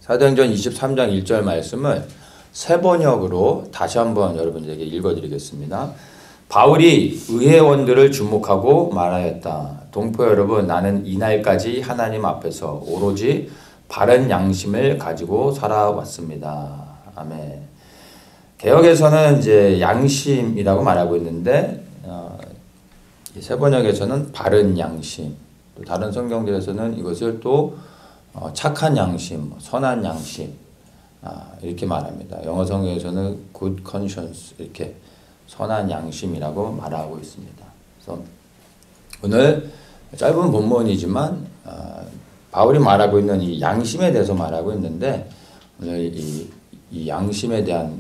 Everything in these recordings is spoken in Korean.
사도행전 23장 1절 말씀을 세 번역으로 다시 한번 여러분들에게 읽어드리겠습니다. 바울이 의회원들을 주목하고 말하였다. 동포 여러분, 나는 이날까지 하나님 앞에서 오로지 바른 양심을 가지고 살아왔습니다. 아멘. 개역에서는 이제 양심이라고 말하고 있는데 세 번역에서는 바른 양심, 또 다른 성경들에서는 이것을 또 착한 양심, 선한 양심 이렇게 말합니다. 영어 성경에서는 good conscience 이렇게 선한 양심이라고 말하고 있습니다. 그래서 오늘 짧은 본문이지만 바울이 말하고 있는 이 양심에 대해서 말하고 있는데 오늘 이 양심에 대한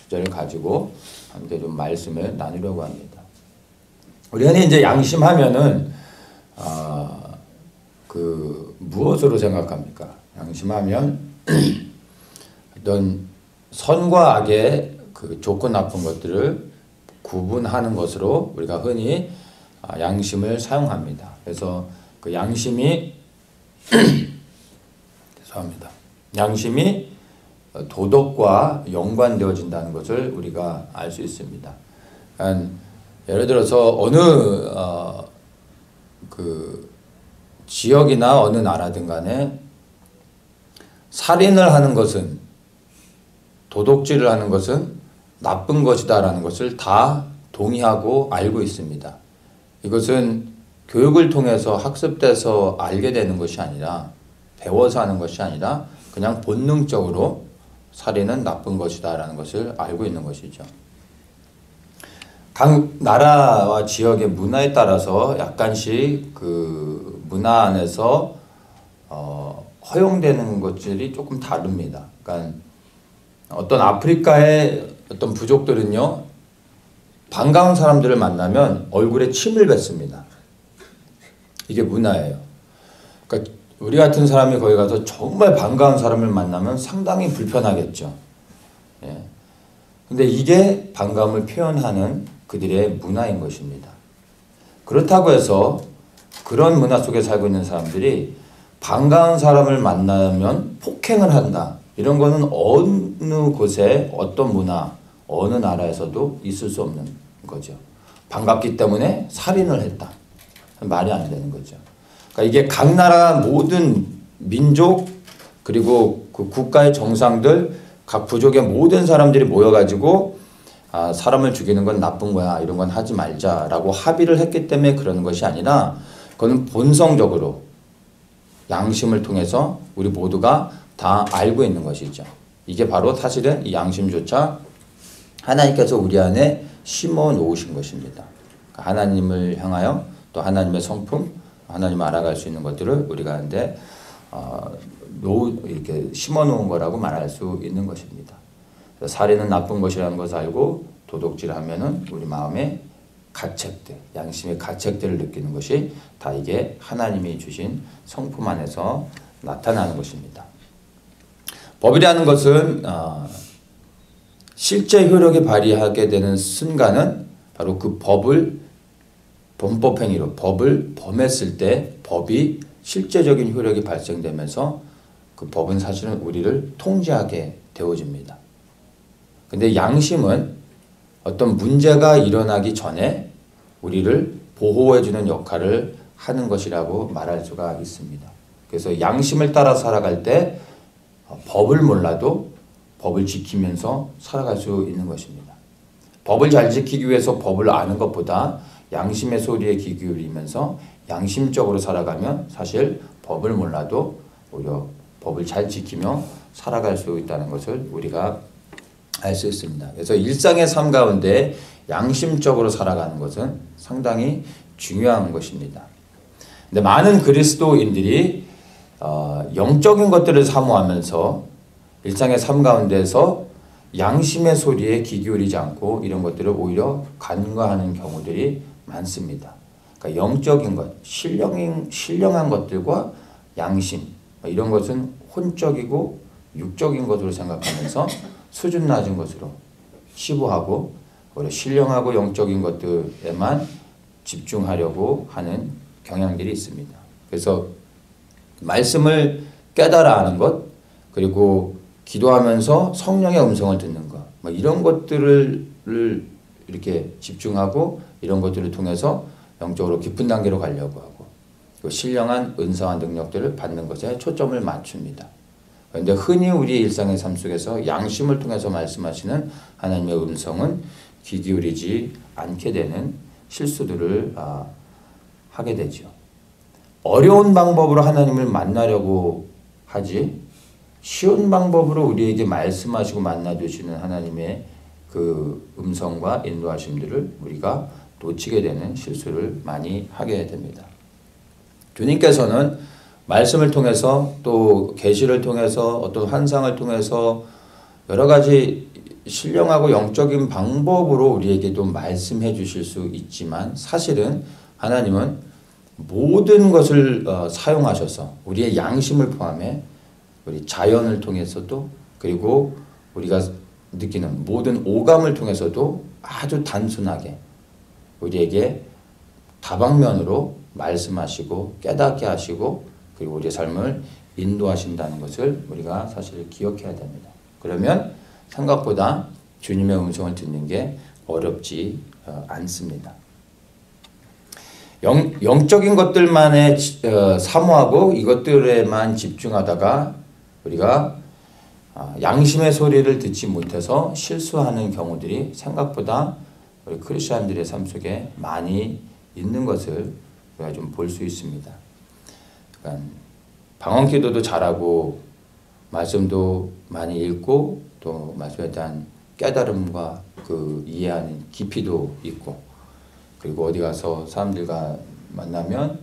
주제를 가지고 함께 좀 말씀을 나누려고 합니다. 우리 흔히 이제 양심하면은 무엇으로 생각합니까? 양심하면 어떤 선과 악의 그 좋고 나쁜 것들을 구분하는 것으로 우리가 흔히 양심을 사용합니다. 그래서 그 양심이 죄송합니다. 양심이 도덕과 연관되어진다는 것을 우리가 알 수 있습니다. 예를 들어서 어느 그 지역이나 어느 나라든 간에 살인을 하는 것은, 도둑질을 하는 것은 나쁜 것이다라는 것을 다 동의하고 알고 있습니다. 이것은 교육을 통해서 학습돼서 알게 되는 것이 아니라, 배워서 하는 것이 아니라 그냥 본능적으로 살인은 나쁜 것이다라는 것을 알고 있는 것이죠. 각 나라와 지역의 문화에 따라서 약간씩 그 문화 안에서 허용되는 것들이 조금 다릅니다. 그러니까 어떤 아프리카의 어떤 부족들은요, 반가운 사람들을 만나면 얼굴에 침을 뱉습니다. 이게 문화예요. 그러니까 우리 같은 사람이 거기 가서 정말 반가운 사람을 만나면 상당히 불편하겠죠. 예. 근데 이게 반감을 표현하는 그들의 문화인 것입니다. 그렇다고 해서 그런 문화 속에 살고 있는 사람들이 반가운 사람을 만나면 폭행을 한다, 이런 거는 어느 곳에 어떤 문화, 어느 나라에서도 있을 수 없는 거죠. 반갑기 때문에 살인을 했다, 말이 안 되는 거죠. 그러니까 이게 각 나라 모든 민족 그리고 그 국가의 정상들, 각 부족의 모든 사람들이 모여가지고 사람을 죽이는 건 나쁜 거야, 이런 건 하지 말자라고 합의를 했기 때문에 그러는 것이 아니라, 그거는 본성적으로 양심을 통해서 우리 모두가 다 알고 있는 것이죠. 이게 바로 사실은 이 양심조차 하나님께서 우리 안에 심어 놓으신 것입니다. 하나님을 향하여 또 하나님의 성품, 하나님을 알아갈 수 있는 것들을 우리가 하는데 이렇게 심어 놓은 거라고 말할 수 있는 것입니다. 살인은 나쁜 것이라는 것을 알고 도둑질하면은 우리 마음에 가책들, 양심의 가책들을 느끼는 것이 다 이게 하나님이 주신 성품 안에서 나타나는 것입니다. 법이라는 것은 실제 효력이 발휘하게 되는 순간은 바로 그 법을 범법행위로 법을 범했을 때 법이 실제적인 효력이 발생되면서 그 법은 사실은 우리를 통제하게 되어집니다. 근데 양심은 어떤 문제가 일어나기 전에 우리를 보호해주는 역할을 하는 것이라고 말할 수가 있습니다. 그래서 양심을 따라 살아갈 때 법을 몰라도 법을 지키면서 살아갈 수 있는 것입니다. 법을 잘 지키기 위해서 법을 아는 것보다 양심의 소리에 귀 기울이면서 양심적으로 살아가면 사실 법을 몰라도 오히려 법을 잘 지키며 살아갈 수 있다는 것을 우리가 알 수 있습니다. 그래서 일상의 삶 가운데 양심적으로 살아가는 것은 상당히 중요한 것입니다. 근데 많은 그리스도인들이 영적인 것들을 사모하면서 일상의 삶 가운데서 양심의 소리에 귀 기울이지 않고 이런 것들을 오히려 간과하는 경우들이 많습니다. 그러니까 영적인 것, 신령한 것들과 양심, 이런 것은 혼적이고 육적인 것으로 생각하면서 수준 낮은 것으로 치부하고 오히려 신령하고 영적인 것들에만 집중하려고 하는 경향들이 있습니다. 그래서 말씀을 깨달아 하는 것, 그리고 기도하면서 성령의 음성을 듣는 것, 뭐 이런 것들을 이렇게 집중하고 이런 것들을 통해서 영적으로 깊은 단계로 가려고 하고 신령한 은사와 능력들을 받는 것에 초점을 맞춥니다. 그런데 흔히 우리의 일상의 삶 속에서 양심을 통해서 말씀하시는 하나님의 음성은 귀 기울이지 않게 되는 실수들을 하게 되죠. 어려운 방법으로 하나님을 만나려고 하지 쉬운 방법으로 우리에게 말씀하시고 만나주시는 하나님의 그 음성과 인도하심들을 우리가 놓치게 되는 실수를 많이 하게 됩니다. 주님께서는 말씀을 통해서 또 계시를 통해서 어떤 환상을 통해서 여러 가지 신령하고 영적인 방법으로 우리에게도 말씀해 주실 수 있지만 사실은 하나님은 모든 것을 사용하셔서 우리의 양심을 포함해 우리 자연을 통해서도 그리고 우리가 느끼는 모든 오감을 통해서도 아주 단순하게 우리에게 다방면으로 말씀하시고 깨닫게 하시고 그리고 우리의 삶을 인도하신다는 것을 우리가 사실 기억해야 됩니다. 그러면 생각보다 주님의 음성을 듣는 게 어렵지 않습니다. 영적인 것들만에 사모하고 이것들에만 집중하다가 우리가 양심의 소리를 듣지 못해서 실수하는 경우들이 생각보다 우리 크리스천들의 삶 속에 많이 있는 것을 우리가 좀 볼 수 있습니다. 그러니까 방언 기도도 잘하고 말씀도 많이 읽고 또 말씀에 대한 깨달음과 그 이해하는 깊이도 있고 그리고 어디 가서 사람들과 만나면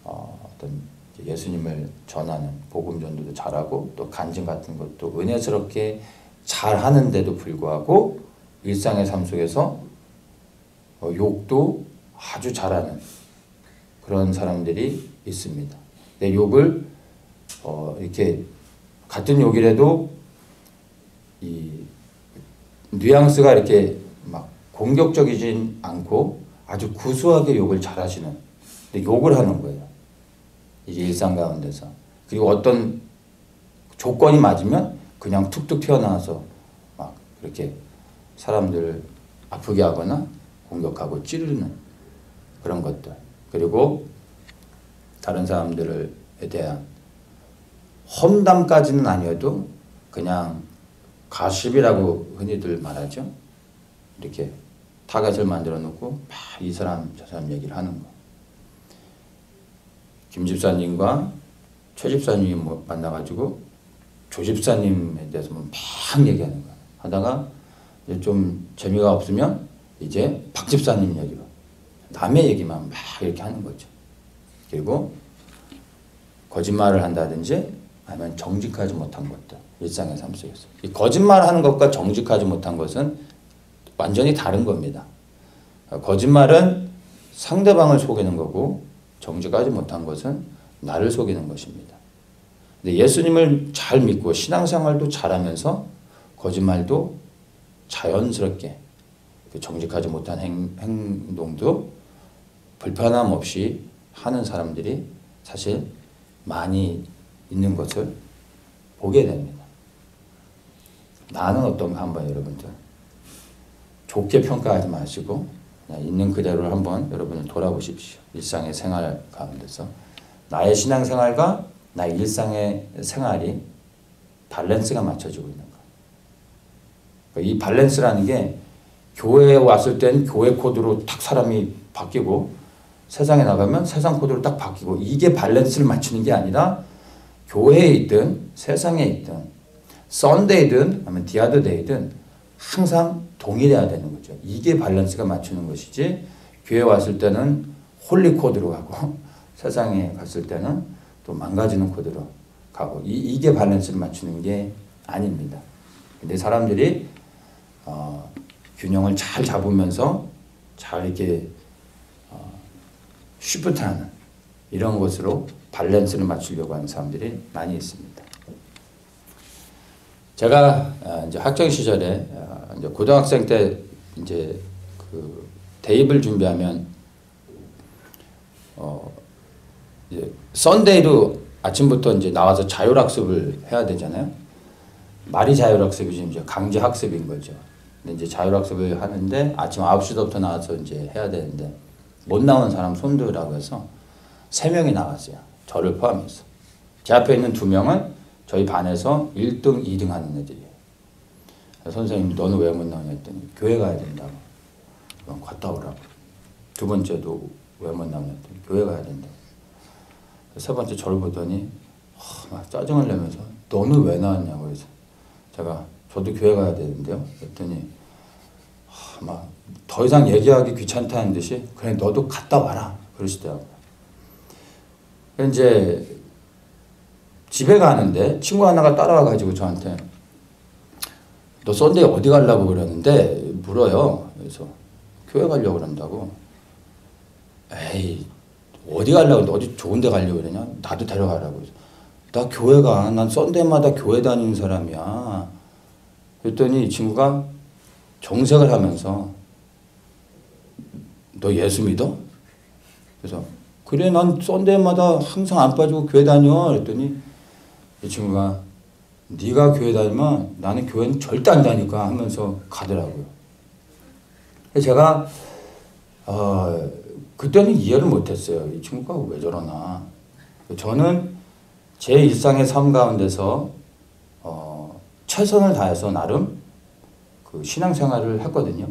어떤 예수님을 전하는 복음 전도도 잘하고 또 간증 같은 것도 은혜스럽게 잘하는데도 불구하고 일상의 삶 속에서 욕도 아주 잘하는 그런 사람들이 있습니다. 내 욕을 이렇게 같은 욕이라도 이 뉘앙스가 이렇게 막 공격적이진 않고 아주 구수하게 욕을 잘하시는 근데 욕을 하는 거예요. 이제 일상 가운데서. 그리고 어떤 조건이 맞으면 그냥 툭툭 튀어나와서 막 그렇게 사람들을 아프게 하거나 공격하고 찌르는 그런 것들. 그리고 다른 사람들에 대한 험담까지는 아니어도 그냥 가십이라고 흔히들 말하죠. 이렇게 타겟을 만들어 놓고 막 이 사람 저 사람 얘기를 하는 거. 김 집사님과 최 집사님이 만나가지고 조 집사님에 대해서 막 얘기하는 거야. 하다가 이제 좀 재미가 없으면 이제 박 집사님 얘기로 남의 얘기만 막 이렇게 하는 거죠. 그리고 거짓말을 한다든지 아니면 정직하지 못한 것들 일상의 삶 속에서 이 거짓말하는 것과 정직하지 못한 것은 완전히 다른 겁니다. 거짓말은 상대방을 속이는 거고 정직하지 못한 것은 나를 속이는 것입니다. 근데 예수님을 잘 믿고 신앙생활도 잘하면서 거짓말도 자연스럽게 정직하지 못한 행동도 불편함 없이 하는 사람들이 사실 많이 있는 것을 보게 됩니다. 나는 어떤가 한번 여러분들 좋게 평가하지 마시고 그냥 있는 그대로 한번 여러분을 돌아보십시오. 일상의 생활 가운데서 나의 신앙생활과 나의 일상의 생활이 밸런스가 맞춰지고 있는가. 이 밸런스라는 게 교회에 왔을 땐 교회 코드로 딱 사람이 바뀌고 세상에 나가면 세상 코드로 딱 바뀌고 이게 밸런스를 맞추는 게 아니라 교회에 있든 세상에 있든 썬데이든 아니면 디아드데이든 항상 동일해야 되는 거죠. 이게 밸런스가 맞추는 것이지 교회 왔을 때는 홀리 코드로 가고 세상에 갔을 때는 또 망가지는 코드로 가고 이게 밸런스를 맞추는 게 아닙니다. 근데 사람들이 균형을 잘 잡으면서 잘 이렇게 쉬프트하는 이런 것으로 밸런스를 맞추려고 하는 사람들이 많이 있습니다. 제가 이제 학창 시절에 이제 고등학생 때 이제 그 대입을 준비하면 이제 썬데이도 아침부터 이제 나와서 자율학습을 해야 되잖아요. 말이 자율학습이지 이제 강제학습인 거죠. 근데 이제 자율학습을 하는데 아침 9시부터 나와서 이제 해야 되는데 못 나온 사람 손들라고 해서 3명이 나왔어요. 저를 포함해서. 제 앞에 있는 2명은 저희 반에서 1등, 2등 하는 애들이에요. 선생님 너는 왜 못 나오냐 했더니 교회 가야 된다고. 그럼 갔다 오라고. 2번째도 왜 못 나오냐 했더니 교회 가야 된다고. 3번째 저를 보더니 막 짜증을 내면서 너는 왜 나왔냐고 해서 제가 저도 교회 가야 되는데요. 그랬더니 막 더 이상 얘기하기 귀찮다는 듯이 그래 너도 갔다 와라 그러시더라고요. 이제 집에 가는데 친구 하나가 따라와가지고 저한테 너 썬데이 어디 가려고 그러는데 물어요. 그래서 교회 가려고 그런다고. 에이 어디 가려고 그러는데 어디 좋은 데 가려고 그러냐. 나도 데려가라고. 나 교회 가. 난 썬데이마다 교회 다니는 사람이야. 그랬더니 이 친구가 정색을 하면서 너 예수 믿어? 그래서 그래 난 썬데이마다 항상 안 빠지고 교회 다녀. 그랬더니 이 친구가 네가 교회 다니면 나는 교회는 절대 안 다니까 하면서 가더라고요. 제가 그때는 이해를 못했어요. 이 친구가 왜 저러나. 저는 제 일상의 삶 가운데서 최선을 다해서 나름 그 신앙생활을 했거든요.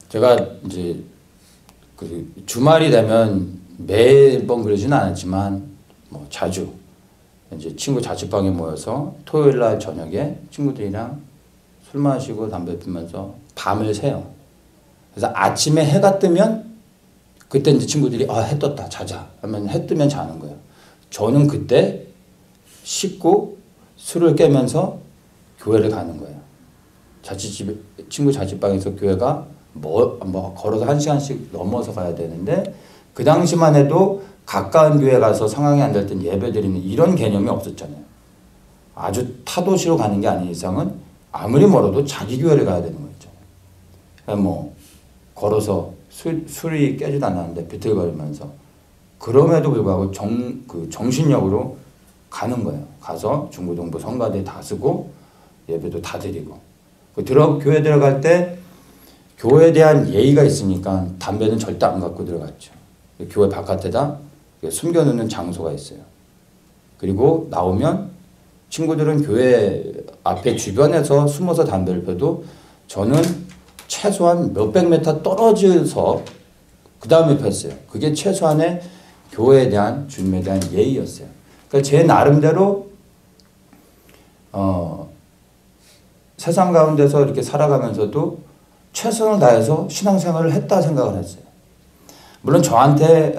제가 이제 그 주말이 되면 매번 그러지는 않았지만 뭐 자주 이제 친구 자취방에 모여서 토요일 날 저녁에 친구들이랑 술 마시고 담배 피면서 밤을 새요. 그래서 아침에 해가 뜨면 그때 이제 친구들이 해 떴다 자자 하면 해 뜨면 자는 거예요. 저는 그때 씻고 술을 깨면서 교회를 가는 거예요. 친구 자취방에서 교회가 걸어서 1시간씩 넘어서 가야 되는데 그 당시만 해도 가까운 교회 가서 상황이 안 될 땐 예배 드리는 이런 개념이 없었잖아요. 아주 타도시로 가는 게 아닌 이상은 아무리 멀어도 자기 교회를 가야 되는 거였잖아요. 그러니까 뭐 걸어서 술이 깨지도 않았는데 비틀거리면서 그럼에도 불구하고 정신력으로 가는 거예요. 가서 중고등부 성가대 다 쓰고 예배도 다 드리고 교회 들어갈 때 교회에 대한 예의가 있으니까 담배는 절대 안 갖고 들어갔죠. 교회 바깥에다 숨겨놓는 장소가 있어요. 그리고 나오면 친구들은 교회 앞에 주변에서 숨어서 담배를 펴도 저는 최소한 몇백 미터 떨어져서 그 다음에 폈어요. 그게 최소한의 교회에 대한 주님에 대한 예의였어요. 그러니까 제 나름대로 세상 가운데서 이렇게 살아가면서도 최선을 다해서 신앙생활을 했다 생각을 했어요. 물론 저한테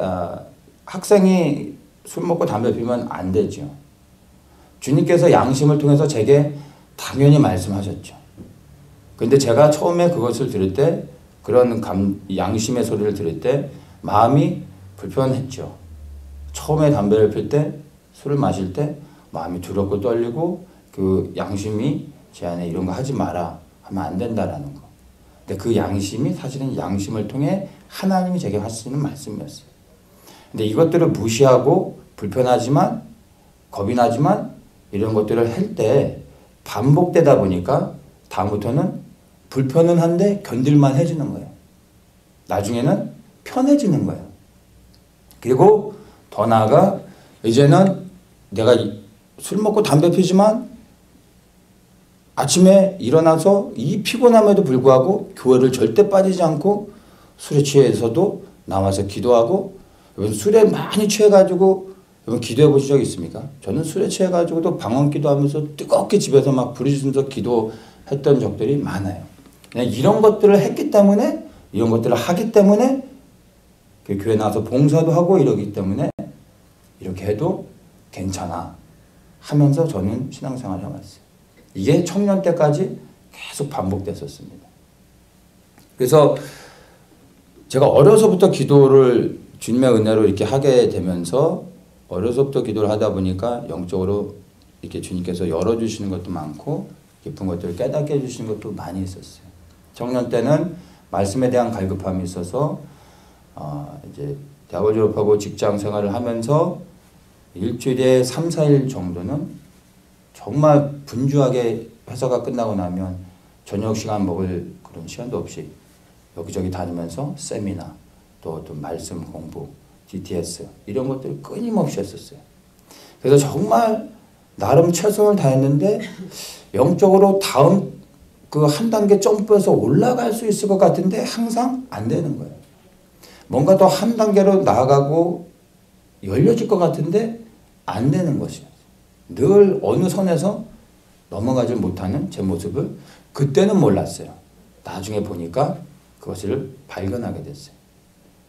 학생이 술 먹고 담배 피우면 안 되죠. 주님께서 양심을 통해서 제게 당연히 말씀하셨죠. 근데 제가 처음에 그것을 들을 때 그런 양심의 소리를 들을 때 마음이 불편했죠. 처음에 담배를 필 때 술을 마실 때 마음이 두렵고 떨리고 그 양심이 제 안에 이런 거 하지 마라 하면 안 된다라는 거. 근데 그 양심이 사실은 양심을 통해 하나님이 제게 하시는 말씀이었어요. 근데 이것들을 무시하고 불편하지만 겁이 나지만 이런 것들을 할 때 반복되다 보니까 다음부터는 불편은 한데 견딜만 해지는 거예요. 나중에는 편해지는 거예요. 그리고 더 나아가 이제는 내가 술 먹고 담배 피지만 아침에 일어나서 이 피곤함에도 불구하고 교회를 절대 빠지지 않고 술에 취해서도 나와서 기도하고 여러분 술에 많이 취해가지고 여러분 기도해 보신 적 있습니까? 저는 술에 취해가지고도 방언 기도하면서 뜨겁게 집에서 막 부르짖으면서 기도했던 적들이 많아요. 그냥 이런 것들을 했기 때문에 이런 것들을 하기 때문에 그 교회 나와서 봉사도 하고 이러기 때문에 이렇게 해도 괜찮아 하면서 저는 신앙생활을 해왔어요. 이게 청년 때까지 계속 반복됐었습니다. 그래서 제가 어려서부터 기도를 주님의 은혜로 이렇게 하게 되면서 어려서부터 기도를 하다 보니까 영적으로 이렇게 주님께서 열어주시는 것도 많고 깊은 것들을 깨닫게 해주시는 것도 많이 있었어요. 청년 때는 말씀에 대한 갈급함이 있어서 이제 대학을 졸업하고 직장 생활을 하면서 일주일에 3, 4일 정도는 정말 분주하게 회사가 끝나고 나면 저녁 시간 먹을 그런 시간도 없이 여기저기 다니면서 세미나 또 말씀 공부, DTS 이런 것들을 끊임없이 했었어요. 그래서 정말 나름 최선을 다했는데 영적으로 다음 그 한 단계 점프해서 올라갈 수 있을 것 같은데 항상 안 되는 거예요. 뭔가 더 한 단계로 나아가고 열려질 것 같은데 안 되는 것이에요. 늘 어느 선에서 넘어가지 못하는 제 모습을 그때는 몰랐어요. 나중에 보니까 그것을 발견하게 됐어요.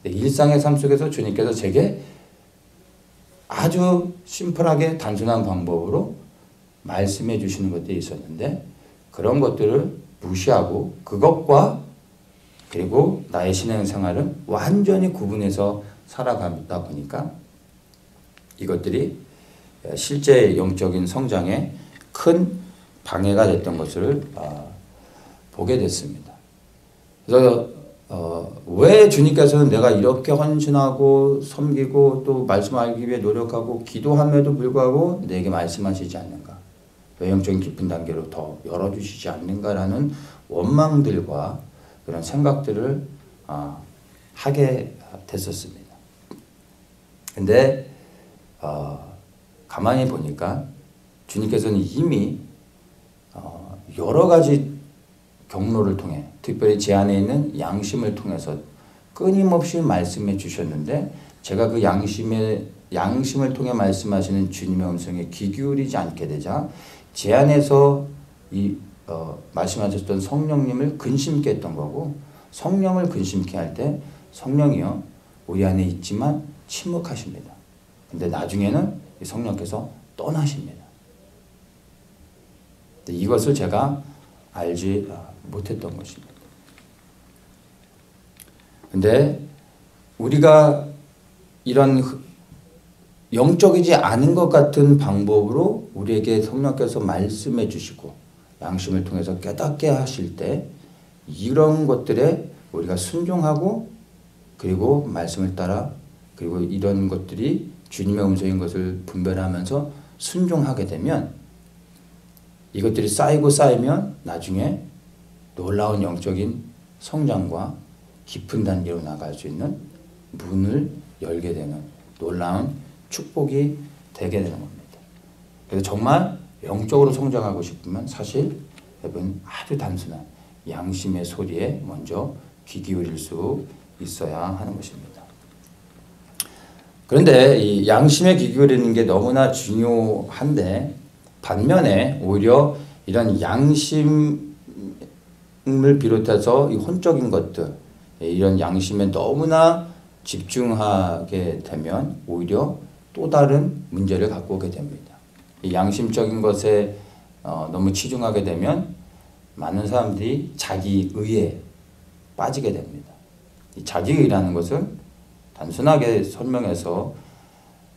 일상의 삶 속에서 주님께서 제게 아주 심플하게 단순한 방법으로 말씀해 주시는 것들이 있었는데 그런 것들을 무시하고 그것과 그리고 나의 신앙생활은 완전히 구분해서 살아가다 보니까 이것들이 실제 영적인 성장에 큰 방해가 됐던 것을 보게 됐습니다. 그래서 왜 주님께서는 내가 이렇게 헌신하고 섬기고 또 말씀 알기 위해 노력하고 기도함에도 불구하고 내게 말씀하시지 않는가? 왜 영적인 깊은 단계로 더 열어주시지 않는가라는 원망들과 그런 생각들을 하게 됐었습니다. 근데 가만히 보니까 주님께서는 이미 여러 가지 경로를 통해 특별히 제 안에 있는 양심을 통해서 끊임없이 말씀해 주셨는데 제가 그 양심을 통해 말씀하시는 주님의 음성에 귀 기울이지 않게 되자 제 안에서 말씀하셨던 성령님을 근심케 했던 거고 성령을 근심케 할 때 성령이요 우리 안에 있지만 침묵하십니다. 근데 나중에는 이 성령께서 떠나십니다. 이것을 제가 알지 못했던 것입니다. 근데 우리가 이런 영적이지 않은 것 같은 방법으로 우리에게 성령께서 말씀해 주시고 양심을 통해서 깨닫게 하실 때 이런 것들에 우리가 순종하고 그리고 말씀을 따라 그리고 이런 것들이 주님의 음성인 것을 분별하면서 순종하게 되면 이것들이 쌓이고 쌓이면 나중에 놀라운 영적인 성장과 깊은 단계로 나갈 수 있는 문을 열게 되는 놀라운 축복이 되게 되는 겁니다. 그래서 정말 영적으로 성장하고 싶으면 사실 여러분 아주 단순한 양심의 소리에 먼저 귀 기울일 수 있어야 하는 것입니다. 그런데 이 양심에 귀 기울이는 게 너무나 중요한데 반면에 오히려 이런 양심을 비롯해서 이 혼적인 것들 이런 양심에 너무나 집중하게 되면 오히려 또 다른 문제를 갖고 오게 됩니다. 이 양심적인 것에 너무 치중하게 되면 많은 사람들이 자기의에 빠지게 됩니다. 이 자기의라는 것은 단순하게 설명해서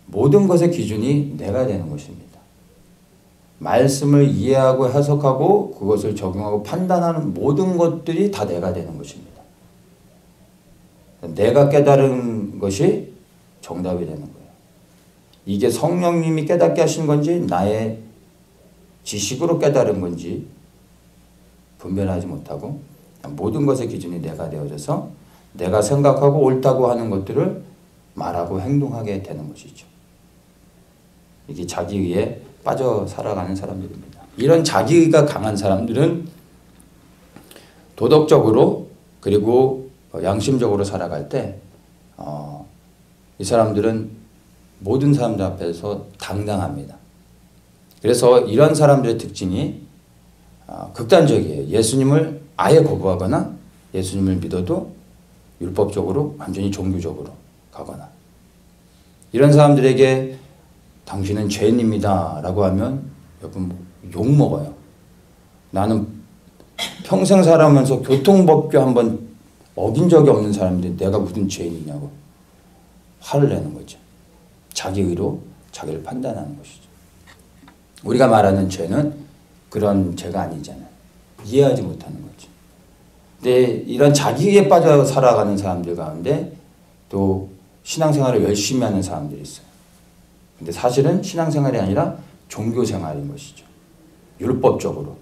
모든 것의 기준이 내가 되는 것입니다. 말씀을 이해하고 해석하고 그것을 적용하고 판단하는 모든 것들이 다 내가 되는 것입니다. 내가 깨달은 것이 정답이 되는 거예요. 이게 성령님이 깨닫게 하신 건지 나의 지식으로 깨달은 건지 분별하지 못하고 모든 것의 기준이 내가 되어져서 내가 생각하고 옳다고 하는 것들을 말하고 행동하게 되는 것이죠. 이게 자기의에 빠져 살아가는 사람들입니다. 이런 자기의가 강한 사람들은 도덕적으로 그리고 양심적으로 살아갈 때 이 사람들은 모든 사람들 앞에서 당당합니다. 그래서 이런 사람들의 특징이 극단적이에요. 예수님을 아예 거부하거나 예수님을 믿어도 율법적으로 완전히 종교적으로 가거나 이런 사람들에게 당신은 죄인입니다 라고 하면 여러분 욕먹어요. 나는 평생 살아가면서 교통법규 한번 어긴 적이 없는 사람인데 내가 무슨 죄인이냐고 화를 내는 거죠. 자기의로 자기를 판단하는 것이죠. 우리가 말하는 죄는 그런 죄가 아니잖아요. 이해하지 못하는 거죠. 근데 이런 자기의에 빠져 살아가는 사람들 가운데 또 신앙생활을 열심히 하는 사람들이 있어요. 근데 사실은 신앙생활이 아니라 종교생활인 것이죠. 율법적으로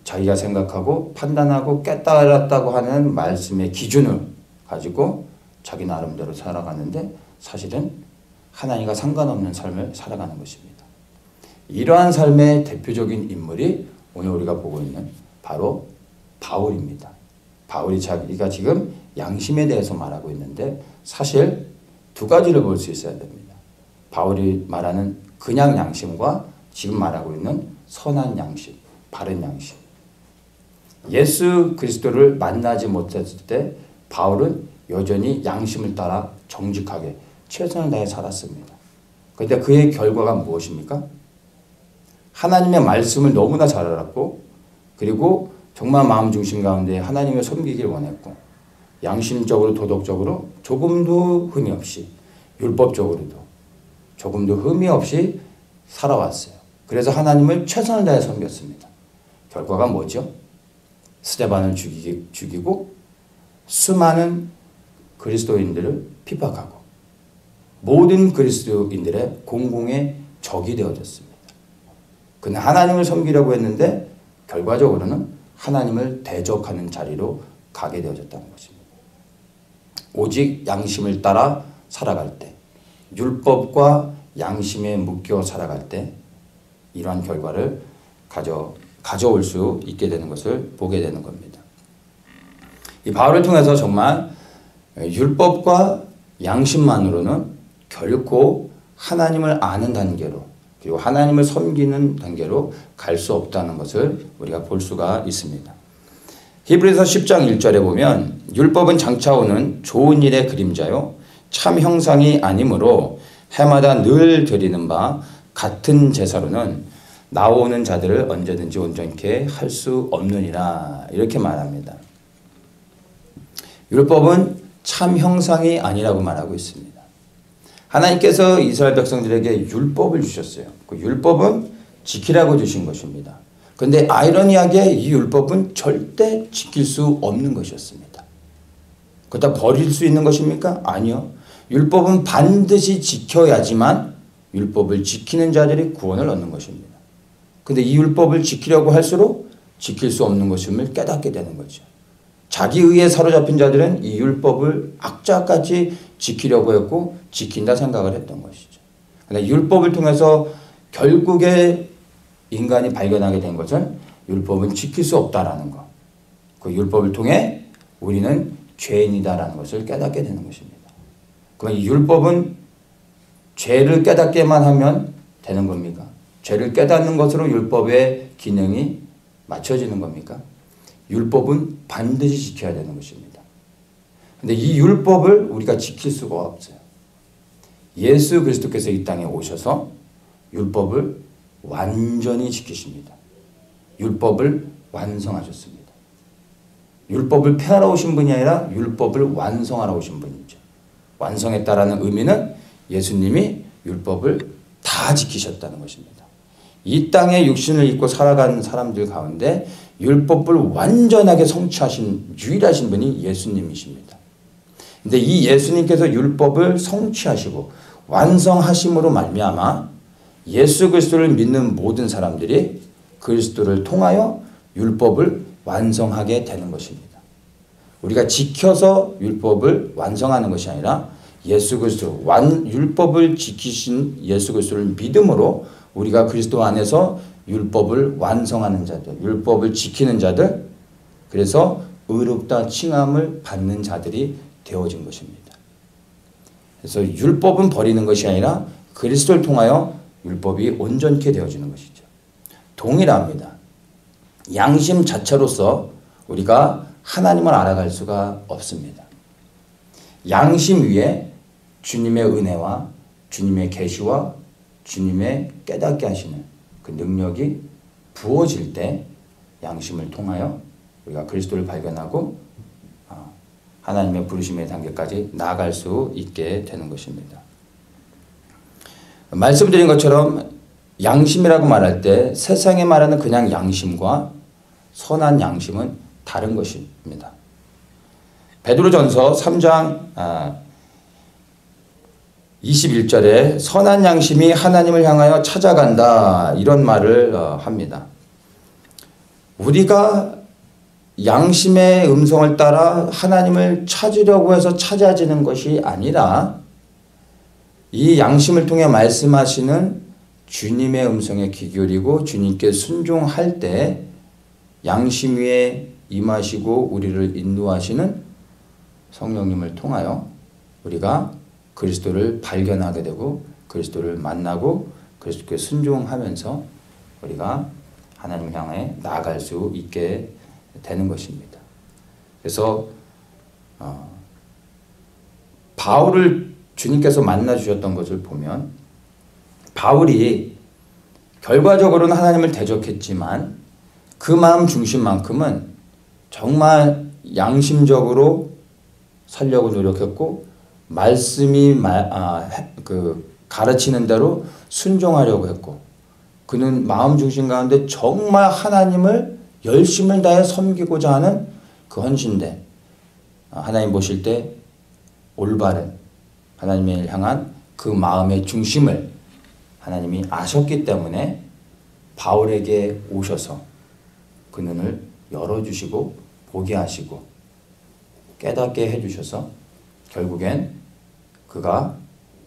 자기가 생각하고 판단하고 깨달았다고 하는 말씀의 기준을 가지고 자기 나름대로 살아가는데 사실은 하나님과 상관없는 삶을 살아가는 것입니다. 이러한 삶의 대표적인 인물이 오늘 우리가 보고 있는 바로 바울입니다. 바울이 자기가 지금 양심에 대해서 말하고 있는데 사실 두 가지를 볼 수 있어야 됩니다. 바울이 말하는 그냥 양심과 지금 말하고 있는 선한 양심, 바른 양심. 예수 그리스도를 만나지 못했을 때 바울은 여전히 양심을 따라 정직하게 최선을 다해 살았습니다. 그런데 그의 결과가 무엇입니까? 하나님의 말씀을 너무나 잘 알았고 그리고 정말 마음 중심 가운데 하나님을 섬기길 원했고 양심적으로 도덕적으로 조금도 흠이 없이 율법적으로도 조금도 흠이 없이 살아왔어요. 그래서 하나님을 최선을 다해 섬겼습니다. 결과가 뭐죠? 스데반을 죽이고 수많은 그리스도인들을 핍박하고 모든 그리스도인들의 공공의 적이 되어졌습니다. 그는 하나님을 섬기려고 했는데 결과적으로는 하나님을 대적하는 자리로 가게 되어졌다는 것입니다. 오직 양심을 따라 살아갈 때, 율법과 양심에 묶여 살아갈 때 이러한 결과를 가져올 수 있게 되는 것을 보게 되는 겁니다. 이 바울을 통해서 정말 율법과 양심만으로는 결코 하나님을 아는 단계로 그리고 하나님을 섬기는 단계로 갈 수 없다는 것을 우리가 볼 수가 있습니다. 히브리서 10장 1절에 보면 율법은 장차 오는 좋은 일의 그림자요 참 형상이 아니므로 해마다 늘 드리는 바 같은 제사로는 나오는 자들을 언제든지 온전케 할 수 없느니라 이렇게 말합니다. 율법은 참 형상이 아니라고 말하고 있습니다. 하나님께서 이스라엘 백성들에게 율법을 주셨어요. 그 율법은 지키라고 주신 것입니다. 그런데 아이러니하게 이 율법은 절대 지킬 수 없는 것이었습니다. 그렇다 버릴 수 있는 것입니까? 아니요. 율법은 반드시 지켜야지만 율법을 지키는 자들이 구원을 얻는 것입니다. 그런데 이 율법을 지키려고 할수록 지킬 수 없는 것임을 깨닫게 되는 거죠. 자기 의에 사로잡힌 자들은 이 율법을 악자같이 지키려고 했고 지킨다 생각을 했던 것이죠. 그런데 율법을 통해서 결국에 인간이 발견하게 된 것은 율법은 지킬 수 없다라는 것. 그 율법을 통해 우리는 죄인이다라는 것을 깨닫게 되는 것입니다. 그럼 이 율법은 죄를 깨닫게만 하면 되는 겁니까? 죄를 깨닫는 것으로 율법의 기능이 맞춰지는 겁니까? 율법은 반드시 지켜야 되는 것입니다. 그런데 이 율법을 우리가 지킬 수가 없어요. 예수 그리스도께서 이 땅에 오셔서 율법을 완전히 지키십니다. 율법을 완성하셨습니다. 율법을 폐하러 오신 분이 아니라 율법을 완성하러 오신 분이죠. 완성했다라는 의미는 예수님이 율법을 다 지키셨다는 것입니다. 이 땅에 육신을 입고 살아가는 사람들 가운데 율법을 완전하게 성취하신 유일하신 분이 예수님이십니다. 그런데 이 예수님께서 율법을 성취하시고 완성하심으로 말미암아 예수 그리스도를 믿는 모든 사람들이 그리스도를 통하여 율법을 완성하게 되는 것입니다. 우리가 지켜서 율법을 완성하는 것이 아니라 예수 그리스도 율법을 지키신 예수 그리스도를 믿음으로 우리가 그리스도 안에서 율법을 완성하는 자들, 율법을 지키는 자들, 그래서 의롭다 칭함을 받는 자들이 되어진 것입니다. 그래서 율법은 버리는 것이 아니라 그리스도를 통하여 율법이 온전케 되어지는 것이죠. 동일합니다. 양심 자체로서 우리가 하나님을 알아갈 수가 없습니다. 양심 위에 주님의 은혜와 주님의 계시와 주님의 깨닫게 하시는 그 능력이 부어질 때 양심을 통하여 우리가 그리스도를 발견하고 하나님의 부르심의 단계까지 나아갈 수 있게 되는 것입니다. 말씀드린 것처럼 양심이라고 말할 때 세상에 말하는 그냥 양심과 선한 양심은 다른 것입니다. 베드로전서 3장 21절에 선한 양심이 하나님을 향하여 찾아간다 이런 말을 합니다. 우리가 양심의 음성을 따라 하나님을 찾으려고 해서 찾아지는 것이 아니라 이 양심을 통해 말씀하시는 주님의 음성에 귀 기울이고 주님께 순종할 때 양심 위에 임하시고 우리를 인도하시는 성령님을 통하여 우리가 그리스도를 발견하게 되고 그리스도를 만나고 그리스도께 순종하면서 우리가 하나님 향해 나아갈 수 있게 되는 것입니다. 그래서 바울을 주님께서 만나 주셨던 것을 보면 바울이 결과적으로는 하나님을 대적했지만 그 마음 중심만큼은 정말 양심적으로 살려고 노력했고 말씀이 가르치는 대로 순종하려고 했고 그는 마음 중심 가운데 정말 하나님을 열심을 다해 섬기고자 하는 그 헌신대 하나님 보실 때 올바른 하나님을 향한 그 마음의 중심을 하나님이 아셨기 때문에 바울에게 오셔서 그 눈을 열어주시고 보게 하시고 깨닫게 해주셔서 결국엔 그가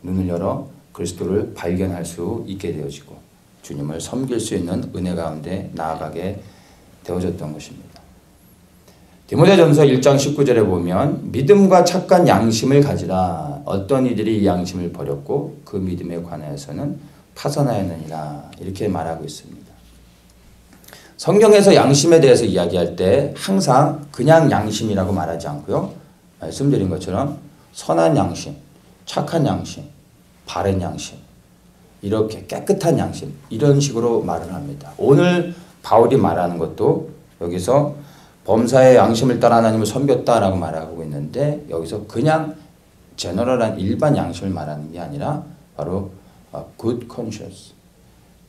눈을 열어 그리스도를 발견할 수 있게 되어지고 주님을 섬길 수 있는 은혜 가운데 나아가게 되어졌던 것입니다. 디모데전서 1장 19절에 보면 믿음과 착한 양심을 가지라. 어떤 이들이 이 양심을 버렸고 그 믿음에 관하여서는 파선하였느니라. 이렇게 말하고 있습니다. 성경에서 양심에 대해서 이야기할 때 항상 그냥 양심이라고 말하지 않고요. 말씀드린 것처럼 선한 양심, 착한 양심, 바른 양심, 이렇게 깨끗한 양심 이런 식으로 말을 합니다. 오늘 바울이 말하는 것도 여기서 범사의 양심을 따라 하나님을 섬겼다라고 말하고 있는데 여기서 그냥 제너럴한 일반 양심을 말하는 게 아니라 바로 good conscience,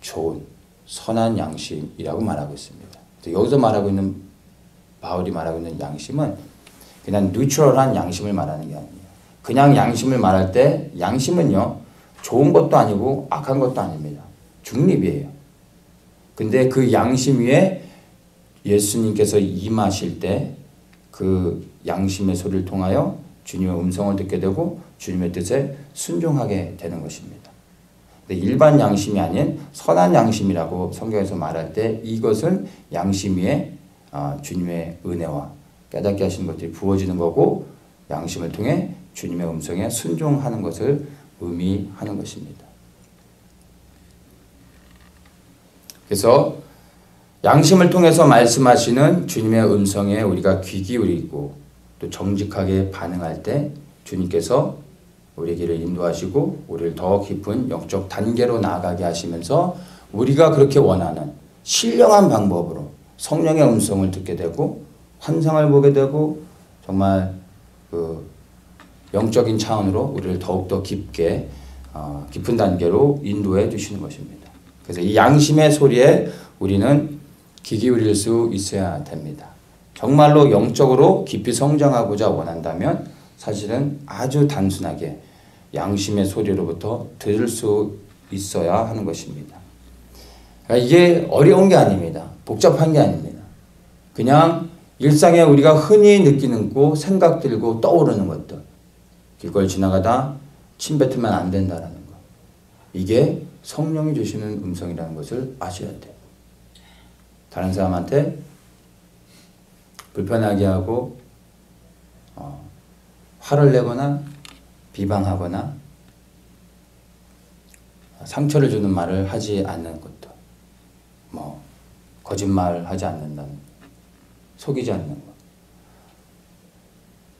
좋은 선한 양심이라고 말하고 있습니다. 여기서 말하고 있는 바울이 말하고 있는 양심은 그냥 뉴트럴한 양심을 말하는 게 아닙니다. 그냥 양심을 말할 때 양심은요 좋은 것도 아니고 악한 것도 아닙니다. 중립이에요. 근데 그 양심 위에 예수님께서 임하실 때 그 양심의 소리를 통하여 주님의 음성을 듣게 되고 주님의 뜻에 순종하게 되는 것입니다. 근데 일반 양심이 아닌 선한 양심이라고 성경에서 말할 때 이것은 양심 위에 주님의 은혜와 깨닫게 하시는 것들이 부어지는 거고 양심을 통해 주님의 음성에 순종하는 것을 의미하는 것입니다. 그래서 양심을 통해서 말씀하시는 주님의 음성에 우리가 귀 기울이고 또 정직하게 반응할 때 주님께서 우리 길을 인도하시고 우리를 더 깊은 영적 단계로 나아가게 하시면서 우리가 그렇게 원하는 신령한 방법으로 성령의 음성을 듣게 되고 환상을 보게 되고 정말 그 영적인 차원으로 우리를 더욱더 깊게 깊은 단계로 인도해 주시는 것입니다. 그래서 이 양심의 소리에 우리는 귀 기울일 수 있어야 됩니다. 정말로 영적으로 깊이 성장하고자 원한다면 사실은 아주 단순하게 양심의 소리로부터 들을 수 있어야 하는 것입니다. 그러니까 이게 어려운 게 아닙니다. 복잡한 게 아닙니다. 그냥 일상에 우리가 흔히 느끼는 거, 생각 들고 떠오르는 것들, 길거리 지나가다 침 뱉으면 안 된다는 거, 이게 성령이 주시는 음성이라는 것을 아셔야 돼요. 다른 사람한테 불편하게 하고 화를 내거나 비방하거나 상처를 주는 말을 하지 않는 것도, 거짓말하지 않는다는, 속이지 않는 것,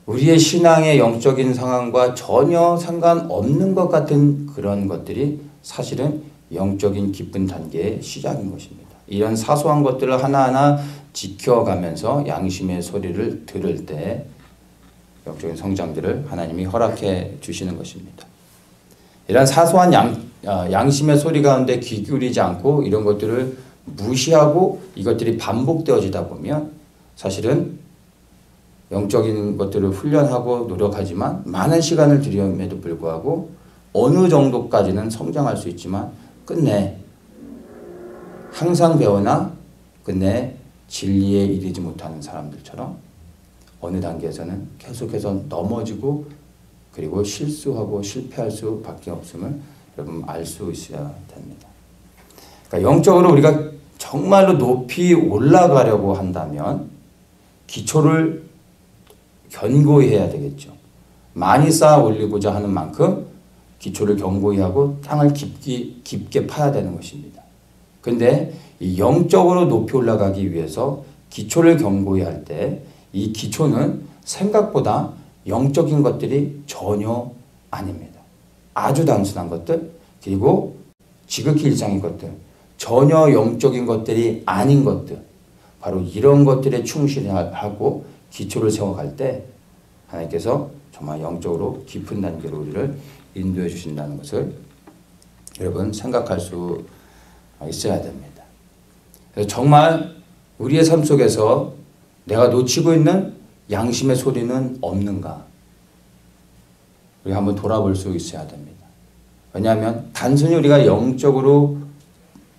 우리의 신앙의 영적인 상황과 전혀 상관없는 것 같은 그런 것들이 사실은 영적인 깊은 단계의 시작인 것입니다. 이런 사소한 것들을 하나하나 지켜가면서 양심의 소리를 들을 때 영적인 성장들을 하나님이 허락해 주시는 것입니다. 이런 사소한 양심의 소리 가운데 귀 기울이지 않고 이런 것들을 무시하고 이것들이 반복되어지다 보면 사실은 영적인 것들을 훈련하고 노력하지만 많은 시간을 들임에도 불구하고 어느 정도까지는 성장할 수 있지만 끝내 항상 배우나 끝내 진리에 이르지 못하는 사람들처럼 어느 단계에서는 계속해서 넘어지고 그리고 실수하고 실패할 수밖에 없음을 여러분 알 수 있어야 됩니다. 그러니까 영적으로 우리가 정말로 높이 올라가려고 한다면 기초를 견고히 해야 되겠죠. 많이 쌓아 올리고자 하는 만큼 기초를 견고히 하고 땅을 깊게 파야 되는 것입니다. 그런데 이 영적으로 높이 올라가기 위해서 기초를 견고히 할 때 이 기초는 생각보다 영적인 것들이 전혀 아닙니다. 아주 단순한 것들 그리고 지극히 일상인 것들 전혀 영적인 것들이 아닌 것들 바로 이런 것들에 충실하고 기초를 세워갈 때 하나님께서 정말 영적으로 깊은 단계로 우리를 인도해 주신다는 것을 여러분 생각할 수 있어야 됩니다. 그래서 정말 우리의 삶 속에서 내가 놓치고 있는 양심의 소리는 없는가? 우리가 한번 돌아볼 수 있어야 됩니다. 왜냐하면 단순히 우리가 영적으로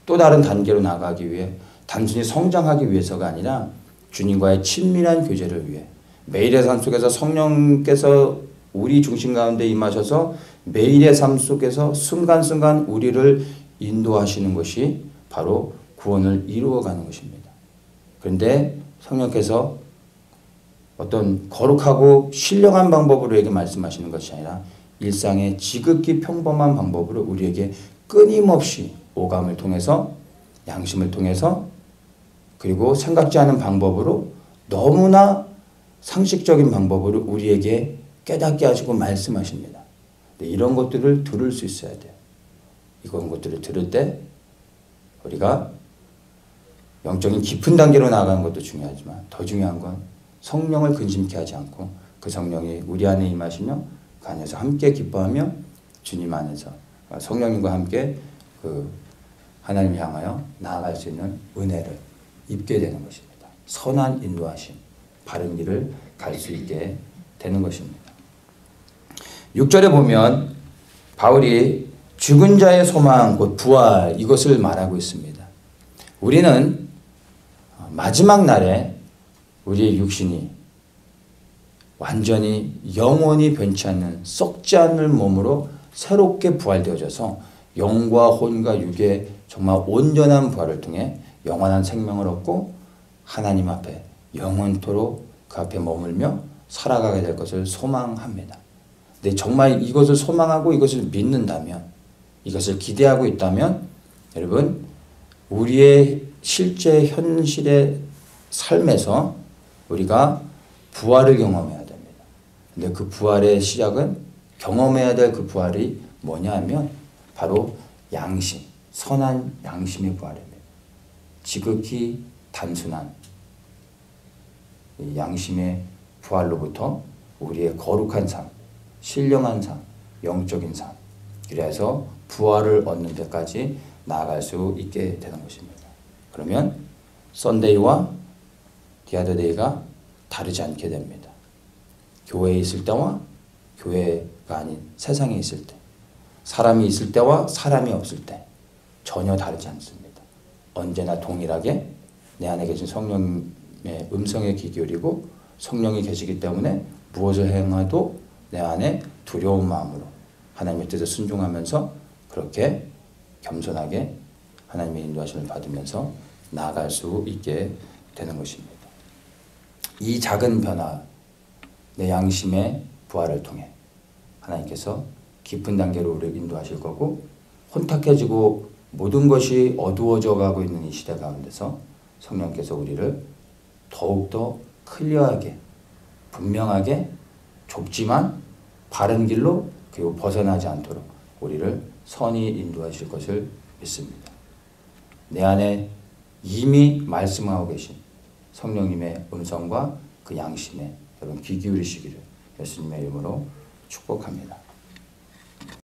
또 다른 단계로 나가기 위해 단순히 성장하기 위해서가 아니라 주님과의 친밀한 교제를 위해 매일의 삶 속에서 성령께서 우리 중심 가운데 임하셔서 매일의 삶 속에서 순간순간 우리를 인도하시는 것이 바로 구원을 이루어가는 것입니다. 그런데 성령께서 어떤 거룩하고 신령한 방법으로 우리에게 말씀하시는 것이 아니라 일상의 지극히 평범한 방법으로 우리에게 끊임없이 오감을 통해서 양심을 통해서 그리고 생각지 않은 방법으로 너무나 상식적인 방법으로 우리에게 깨닫게 하시고 말씀하십니다. 이런 것들을 들을 수 있어야 돼요. 이런 것들을 들을 때 우리가 영적인 깊은 단계로 나아가는 것도 중요하지만 더 중요한 건 성령을 근심케 하지 않고 그 성령이 우리 안에 임하시며 그 안에서 함께 기뻐하며 주님 안에서 성령님과 함께 그 하나님 향하여 나아갈 수 있는 은혜를 입게 되는 것입니다. 선한 인도하심, 바른 길을 갈 수 있게 되는 것입니다. 6절에 보면 바울이 죽은 자의 소망 곧 부활 이것을 말하고 있습니다. 우리는 마지막 날에 우리의 육신이 완전히 영원히 변치 않는 썩지 않을 몸으로 새롭게 부활되어져서 영과 혼과 육의 정말 온전한 부활을 통해 영원한 생명을 얻고 하나님 앞에 영원토록 그 앞에 머물며 살아가게 될 것을 소망합니다. 근데 정말 이것을 소망하고 이것을 믿는다면 이것을 기대하고 있다면 여러분 우리의 실제 현실의 삶에서 우리가 부활을 경험해야 됩니다. 근데 그 부활의 시작은 경험해야 될 그 부활이 뭐냐 하면 바로 양심, 선한 양심의 부활입니다. 지극히 단순한 양심의 부활로부터 우리의 거룩한 삶, 신령한 삶, 영적인 삶 그래서 부활을 얻는 데까지 나아갈 수 있게 되는 것입니다. 그러면 썬데이와 디아더데이가 다르지 않게 됩니다. 교회에 있을 때와 교회가 아닌 세상에 있을 때 사람이 있을 때와 사람이 없을 때 전혀 다르지 않습니다. 언제나 동일하게 내 안에 계신 성령의 음성에 귀 기울이고 성령이 계시기 때문에 무엇을 행해도 내 안에 두려운 마음으로 하나님의 뜻에 순종하면서 그렇게 겸손하게 하나님의 인도하심을 받으면서 나아갈 수 있게 되는 것입니다. 이 작은 변화, 내 양심의 부활을 통해 하나님께서 깊은 단계로 우리를 인도하실 거고 혼탁해지고 모든 것이 어두워져 가고 있는 이 시대 가운데서 성령께서 우리를 더욱더 클리어하게 분명하게 좁지만 바른 길로 그리고 벗어나지 않도록 우리를 선히 인도하실 것을 믿습니다. 내 안에 이미 말씀하고 계신 성령님의 음성과 그 양심에 여러분 귀 기울이시기를 예수님의 이름으로 축복합니다.